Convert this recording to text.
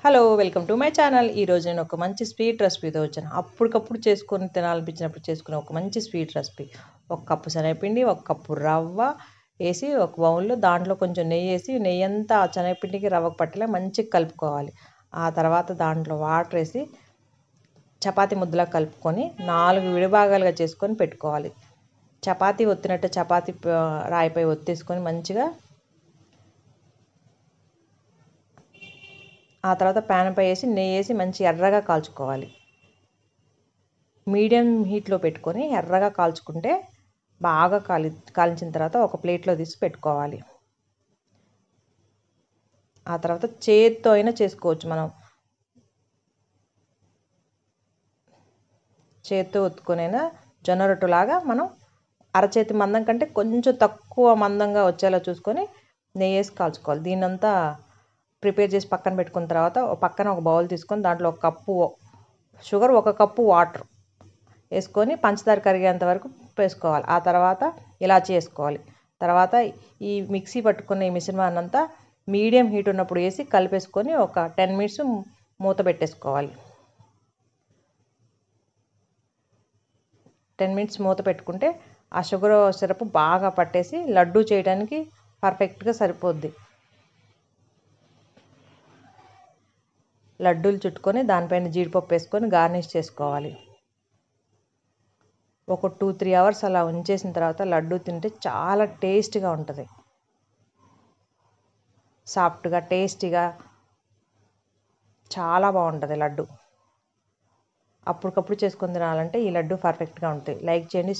Hello welcome to my channel. ఈరోజు నేను ఒక మంచి స్వీట్ రెసిపీతో వచ్చాను. అప్పటికప్పుడు చేసుకొని తినాలనిపించినప్పుడు చేసుకునే ఒక మంచి స్వీట్ రెసిపీ. ఒక కప్పు శనగపిండి, ఒక కప్పు రవ్వ వేసి ఒక బౌల్లో దాంట్లో కొంచెం నెయ్యి వేసి నెయ్యి అంతా ఆ శనగపిండికి రవ్వకు పట్టేలా మంచిగా కలుపుకోవాలి. ఆ తర్వాత దాంట్లో వాటర్ వేసి చపాతీ ముద్దలా కలుపుకొని 4 విడిభాగాలుగా చేసుకొని పెట్టుకోవాలి. చపాతీ ఒత్తినట్టు చపాతీ రాయిపై ఒత్తేసుకొని మంచిగా ఆ తర్వాత ప్యాన్ పై వేసి నెయ్యి వేసి మంచి ఎర్రగా కాల్చుకోవాలి. మీడియం హీట్లో పెట్టుకొని ఎర్రగా కాల్చుకుంటే బాగా కాలించిన తర్వాత ఒక ప్లేట్లో తీసి పెట్టుకోవాలి. ఆ తర్వాత చేత్తో అయినా చేసుకోవచ్చు. మనం చేత్తో ఒత్తుకొనైనా జొన్న రొట్టెలాగా మనం అరచేతి మందం కంటే కొంచెం తక్కువ మందంగా వచ్చేలా చూసుకొని నెయ్యి వేసి కాల్చుకోవాలి. దీన్నంతా ప్రిపేర్ చేసి పక్కన పెట్టుకున్న తర్వాత పక్కన ఒక బౌల్ తీసుకొని దాంట్లో ఒక కప్పు షుగర్, ఒక కప్పు వాటర్ వేసుకొని పంచదార కరిగేంత వరకు వేసుకోవాలి. ఆ తర్వాత ఇలాచీ వేసుకోవాలి. తర్వాత ఈ మిక్సీ పట్టుకున్న ఈ మిశ్రమాన్ని అంతా మీడియం హీట్ ఉన్నప్పుడు వేసి కలిపేసుకొని ఒక 10 మినిట్స్ మూత పెట్టేసుకోవాలి. 10 మినిట్స్ మూత పెట్టుకుంటే ఆ షుగర్ సిరప్ బాగా పట్టేసి లడ్డు చేయడానికి పర్ఫెక్ట్గా సరిపోద్ది. లడ్డూలు చుట్టుకొని దానిపైన జీడిపప్పు వేసుకొని గార్నిష్ చేసుకోవాలి. ఒక 2-3 అవర్స్ అలా ఉంచేసిన తర్వాత లడ్డు తింటే చాలా టేస్ట్గా ఉంటుంది. సాఫ్ట్గా టేస్టీగా చాలా బాగుంటుంది లడ్డు. అప్పటికప్పుడు చేసుకొని తినాలంటే ఈ లడ్డు పర్ఫెక్ట్గా ఉంటుంది. లైక్ చేయండి.